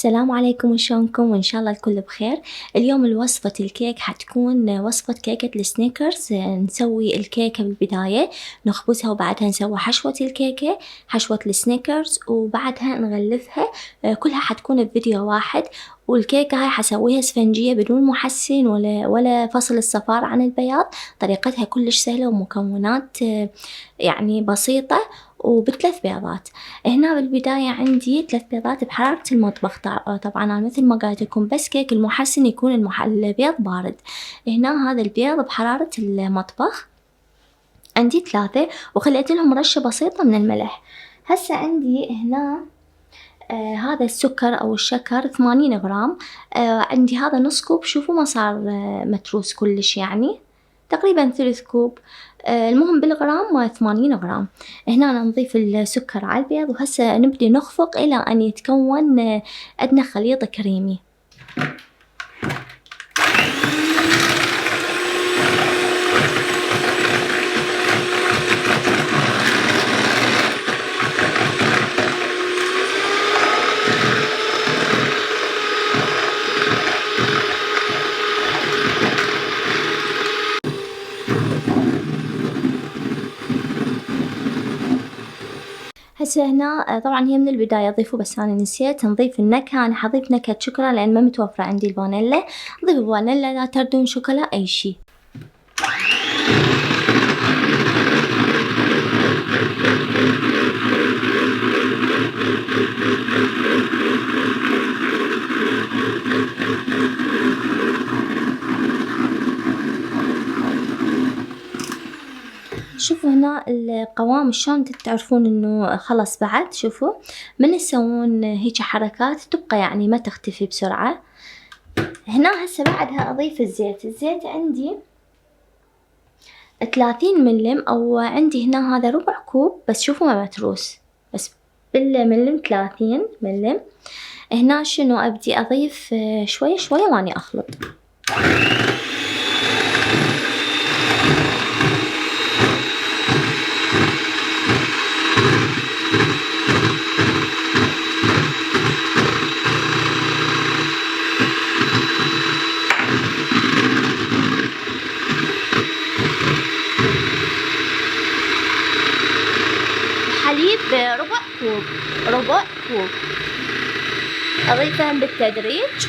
السلام عليكم، وشلونكم؟ وإن شاء الله الكل بخير. اليوم الوصفة الكيك حتكون وصفة كيكة السنيكرز. نسوي الكيكة بالبداية نخبزها، وبعدها نسوي حشوة الكيكة، حشوة السنيكرز، وبعدها نغلفها. كلها حتكون بفيديو واحد. والكيكة هاي حسويها اسفنجية بدون محسن ولا فصل الصفار عن البياض. طريقتها كلش سهلة ومكونات يعني بسيطة، وبثلاث بيضات. هنا بالبداية عندي 3 بيضات بحرارة المطبخ. طبعا أنا مثل ما قالت لكم، بس كيك المحسن يكون البيض بارد. هنا هذا البيض بحرارة المطبخ عندي 3، وخليت لهم رشة بسيطة من الملح. هسه عندي هنا هذا السكر أو الشكر 80 غرام. عندي هذا نص كوب، شوفوا ما صار متروس كلش، يعني تقريبا ثلث كوب. المهم بالغرام 80 غرام. هنا نضيف السكر على البيض، وهسه نبدي نخفق إلى أن يتكون عندنا خليط كريمي. هسه هنا طبعا هي من البداية ضيفوا، بس أنا نسيت نضيف النكهة. أنا حضيف نكهة شوكولا لأن ما متوفرة عندي الفانيلا. ضيفوا فانيلا، لا تردون شوكولا، أي شي. شوفوا هنا القوام شلون تعرفون انه خلص بعد. شوفوا من تسوون هيك حركات تبقى يعني ما تختفي بسرعة. هنا هسه بعدها اضيف الزيت. الزيت عندي 30 ملم، او عندي هنا هذا ربع كوب، بس شوفوا ما متروس، بس بالملم 30 ملم. هنا شنو ابدي اضيف شوية شوية واني اخلط. حليب ربع كوب أضيفهم بالتدريج.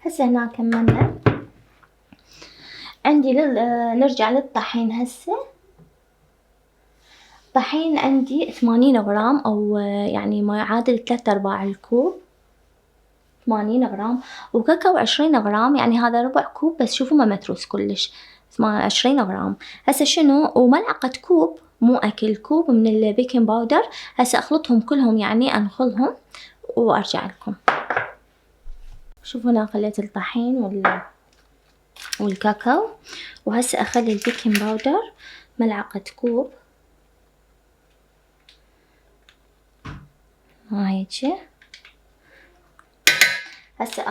هسه هنا كملنا. عندي نرجع للطحين. هسه طحين عندي 80 غرام، أو يعني ما يعادل 3/4 الكوب. 80 غرام. وكاكاو 20 غرام، يعني هذا ربع كوب، بس شوفوا ما متروس كلش. 20 غرام. هسه شنو، وملعقة كوب، مو أكل، كوب من البيكنج باودر. هسه أخلطهم كلهم، يعني أنخلهم وأرجع لكم. شوفوا أنا خليت الطحين والكاكاو، وهسه أخلي البيكنج باودر ملعقة كوب هيجي. هسه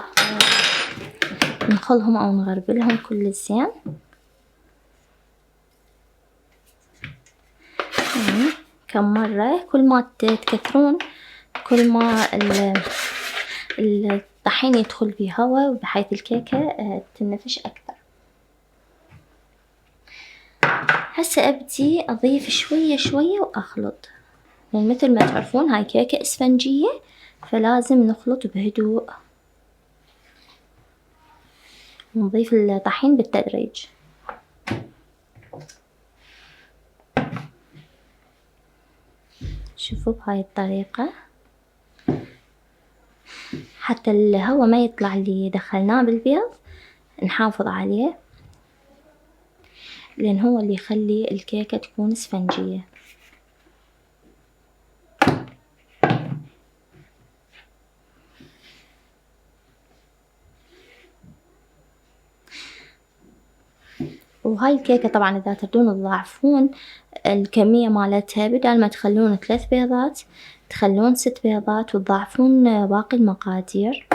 نخلهم أو نغربلهم كل زين. كم مرة، كل ما تكثرون كل ما الطحين يدخل فيه هواء، بحيث الكيكة تنفش أكثر. هسه أبدي أضيف شوية شوية وأخلط، يعني مثل ما تعرفون هاي كيكة إسفنجية، فلازم نخلط بهدوء. نضيف الطحين بالتدريج. شوفوا بهاي الطريقة، حتى الهواء ما يطلع اللي دخلناه بالبيض، نحافظ عليه، لأن هو اللي يخلي الكيكة تكون إسفنجية. وهاي الكيكة طبعًا إذا تردون تضاعفون الكمية مالتها، بدال ما تخلون 3 بيضات تخلون 6 بيضات وتضاعفون باقي المقادير.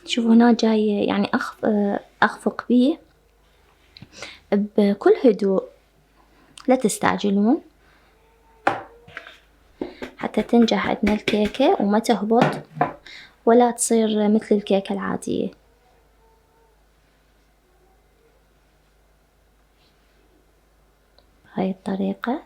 شوفوا هنا جاي يعني أخفق بيه بكل هدوء، لا تستعجلون حتى تنجح عندنا الكيكة وما تهبط ولا تصير مثل الكيكة العادية. بهاي الطريقة.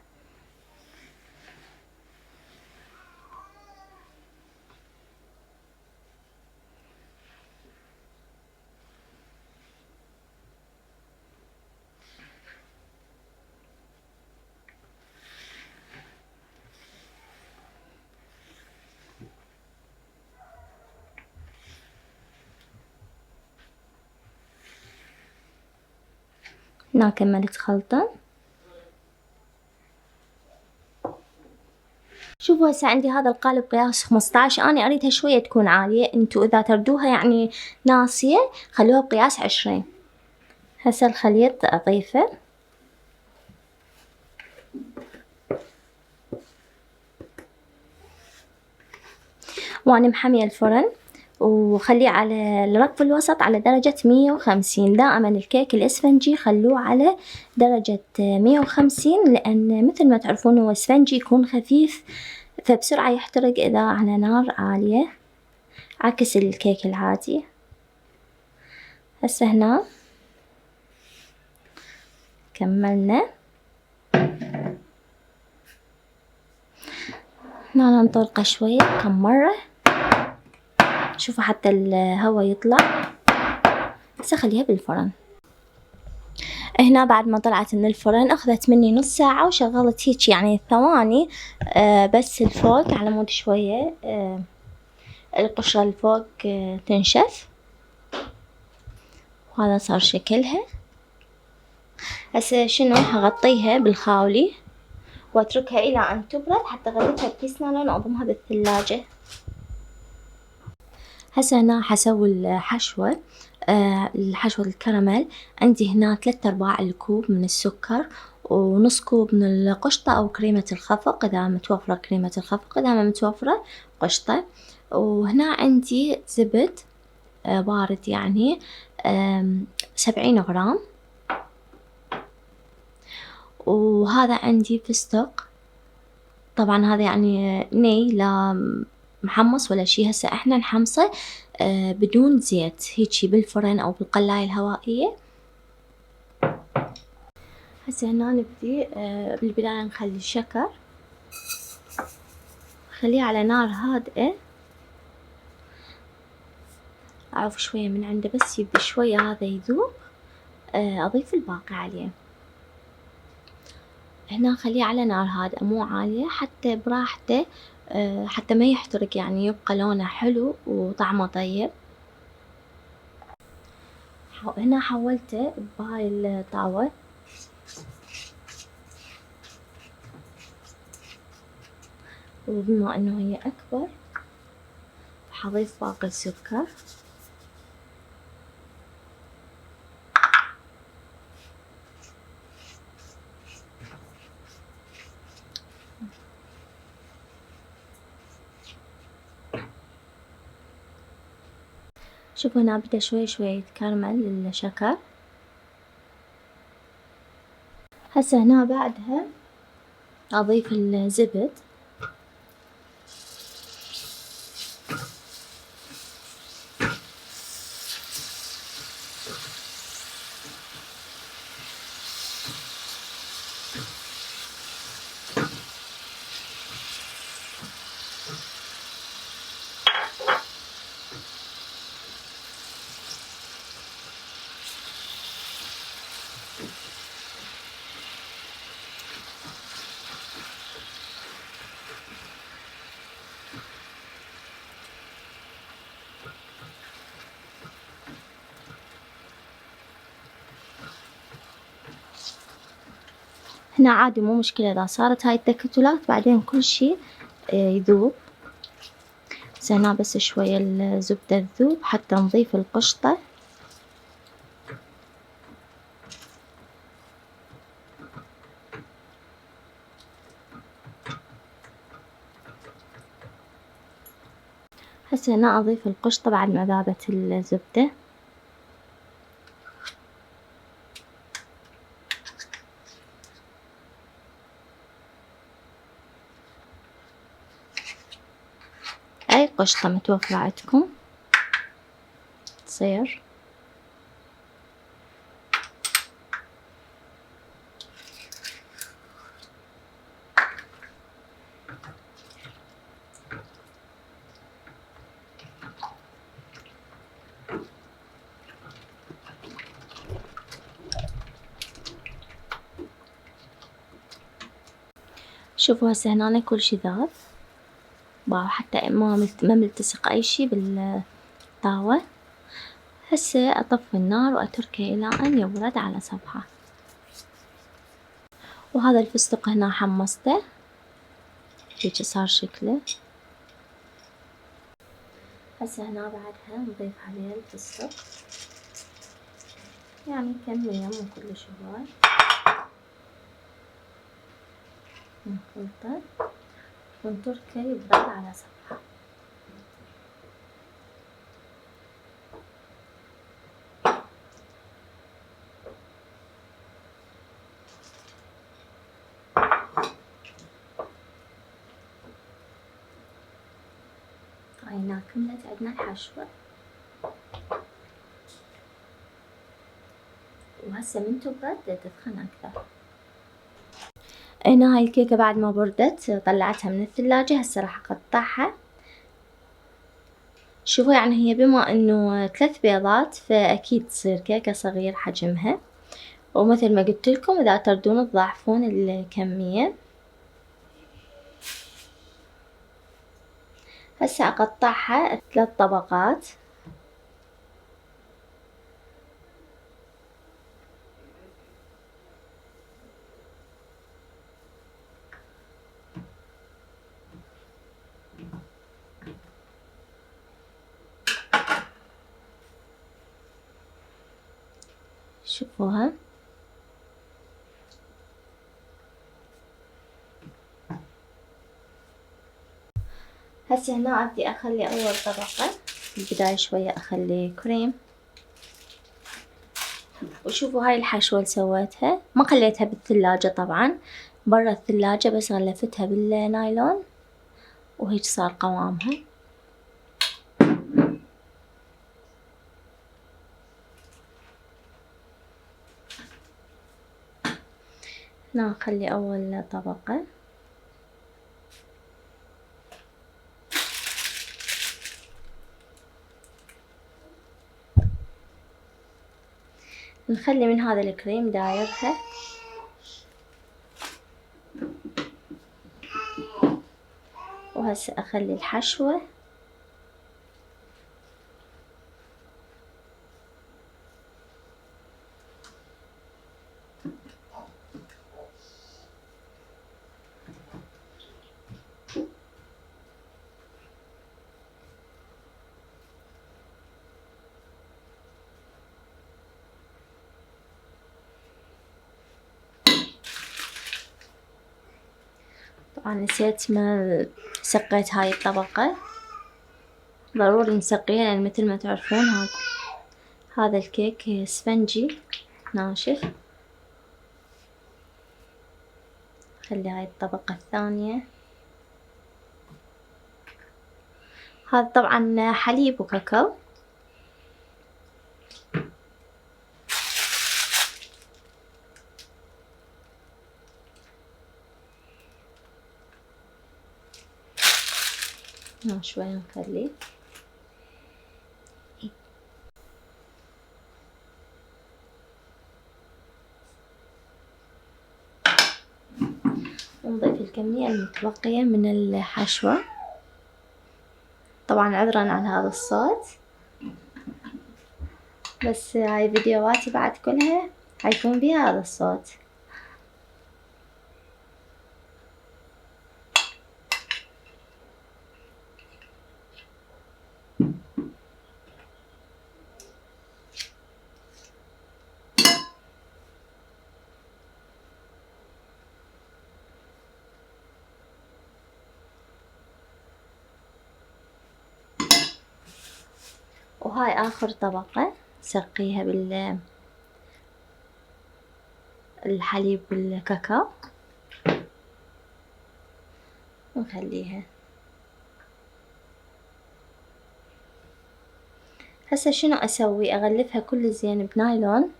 هنا كملت خلطة. شوفوا هسه عندي هذا القالب قياس 15، أنا أريدها شوية تكون عالية، انتو إذا تردوها يعني ناصية خلوها بقياس 20. هسه الخليط أضيفه. وأنا محمية الفرن وخليه على الرف الوسط على درجة 150. دائما الكيك الإسفنجي خلوه على درجة 150، لأن مثل ما تعرفون هو إسفنجي يكون خفيف فبسرعة يحترق إذا على نار عالية عكس الكيك العادي. هسه هنا كملنا. هنا نطرقه شوية كم مرة. شوفوا حتى الهواء يطلع. هسه خليها بالفرن. هنا بعد ما طلعت من الفرن أخذت مني نص ساعة وشغلت هيك يعني ثواني بس الفوق على مود شوية القشرة الفوق تنشف. وهذا صار شكلها. هسه شنو هغطيها بالخاولي واتركها الى ان تبرد حتى اغلفها بكيس نايلون واضمها بالثلاجة. هسه هنا حسوي الحشوة. الحشوة الكراميل عندي هنا 3/4 الكوب من السكر ونص كوب من القشطة أو كريمة الخفق إذا متوفرة كريمة الخفق، إذا ما متوفرة قشطة. وهنا عندي زبد بارد يعني 70 غرام. وهذا عندي فستق، طبعا هذا يعني ني لا محمص ولا شي. هسه احنا نحمصه بدون زيت هيجي بالفرن او بالقلاية الهوائية. هسه هنا نبدي بالبداية نخلي الشكر، خليه على نار هادئة. اعوف شوية من عنده بس يبدي شوية هذا يذوب اضيف الباقي عليه. هنا خليه على نار هادئة مو عالية حتى براحته حتى ما يحترق يعني يبقى لونه حلو وطعمه طيب. هنا حولته بهاي الطاوة وبما انه هي اكبر حضيف باقي السكر. شوفوا هنا بدأ شوي شوي يتكرمل الشكر. هسه هنا بعدها أضيف الزبد. هنا عادي مو مشكلة إذا صارت هاي التكتلات بعدين كل شي يذوب. بس هنا بس شوية الزبدة تذوب حتى نضيف القشطة. هسه هنا أضيف القشطة بعد ما ذابت الزبدة. أي قشطة متوفرة عندكم تصير. شوفوا هسه هنا كل شي ذاب، حتى ما ملتصق أي شي بالطاوة. هسه أطفي النار وأتركه إلى أن يبرد على صفحة. وهذا الفستق هنا حمصته هيجي صار شكله. هسه هنا بعدها نضيف عليه الفستق، يعني كمية مو كلش هواي، نخلطه ونتركه يبرد على صفحة. هنا كملت عندنا الحشوة. وهسه من تبرد تسخن أكثر. هنا هاي الكيكة بعد ما بردت طلعتها من الثلاجة. هسه راح أقطعها. شوفوا يعني هي بما إنه 3 بيضات فأكيد تصير كيكة صغير حجمها، ومثل ما قلت لكم إذا تردون تضاعفون الكمية. هسه أقطعها 3 طبقات. شوفوها. هسه هنا أبدي أخلي أول طبقة في البداية شوية أخلي كريم. وشوفوا هاي الحشوة اللي سويتها ما خليتها بالثلاجة طبعا، برا الثلاجة بس غلفتها بالنايلون وهيك صار قوامها. هنا أخلي أول طبقة. نخلي من هذا الكريم دايرها. وهسه أخلي الحشوة. طبعا نسيت ما سقيت هاي الطبقة، ضروري نسقيها لأن مثل ما تعرفون هذا الكيك سفنجي ناشف. خلي هاي الطبقة الثانية. هذا طبعا حليب وكاكاو. شوية نخليه. ونضيف الكمية المتبقية من الحشوة. طبعا عذرا عن هذا الصوت، بس هاي فيديوهاتي بعد كلها حيكون بها هذا الصوت. وهاي آخر طبقة سقيها بالحليب بالكاكاو ونخليها. هسه شنو أسوي؟ أغلفها كل زين بنايلون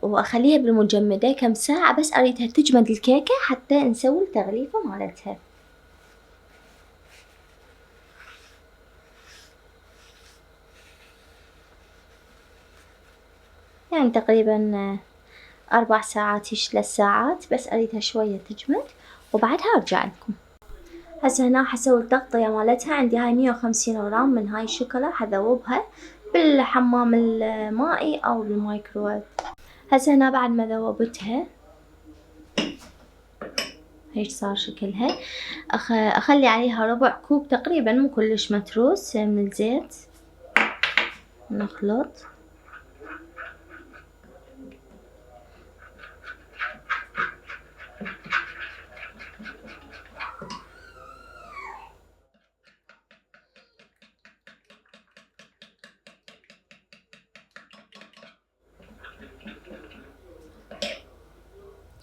وأخليها بالمجمدة كم ساعة، بس أريدها تجمد الكيكة حتى نسوي التغليفة مالتها. يعني تقريبا 4 ساعات 3 ساعات، بس أريدها شوية تجمد وبعدها أرجع لكم. هسه هنا حسوي التغطية مالتها. عندي هاي 150 غرام من هاي الشوكولا، حذوبها بالحمام المائي أو بالمايكروويف. هسه هنا بعد ما ذوبتها هيك صار شكلها. أخلي عليها ربع كوب تقريبا، مو كلش متروس، من الزيت. نخلط.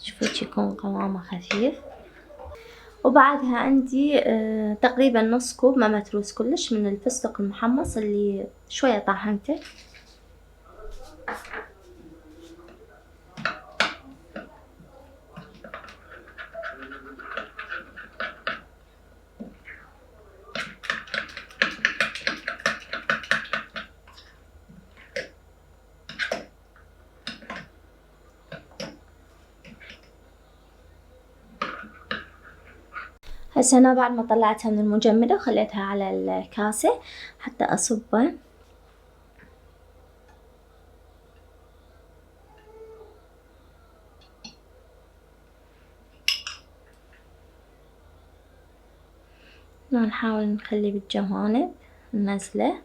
شوفوا يكون قوامه خفيف. وبعدها عندي تقريبا نص كوب ما متروس كلش من الفستق المحمص اللي شوية طحنته. هسه أنا بعد ما طلعتها من المجمدة وخليتها على الكاسة حتى أصبه. نحاول نخلي بالجوانب ننزله.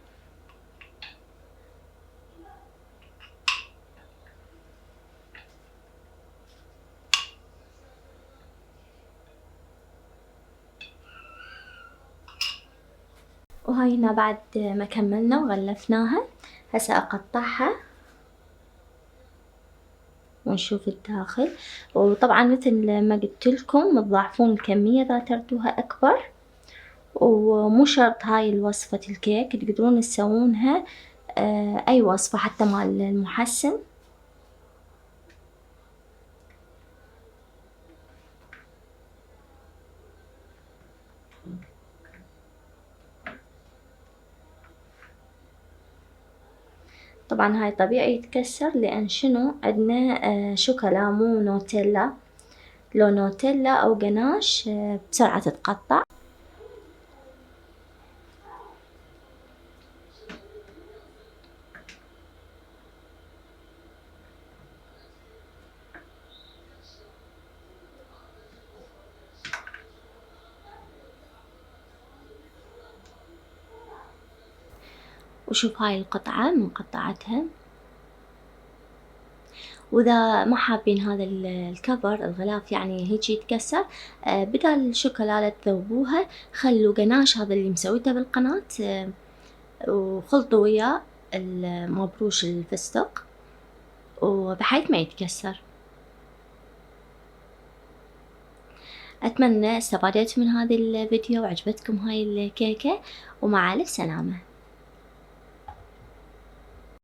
وهاي هنا بعد ما كملنا وغلفناها. هسه أقطعها ونشوف الداخل. وطبعا مثل ما قلت لكم تضاعفون الكمية إذا تريدوها أكبر، ومو شرط هاي الوصفة الكيك، تقدرون تسوونها أي وصفة حتى مال المحسن. طبعا هاي طبيعي يتكسر، لأن شنو عندنا شوكولا مو نوتيلا. لو نوتيلا أو جناش بسرعة تتقطع. وشوف هاي القطعة من قطعتها. وإذا ما حابين هذا الكفر الغلاف يعني هيك يتكسر، بدال الشوكولاتة تذوبوها خلوا جناش هذا اللي مسويته بالقناة وخلطوا وياه مبروش الفستق وبحيث ما يتكسر. أتمنى استفادتوا من هذا الفيديو وعجبتكم هاي الكيكة، ومع ألف سلامة.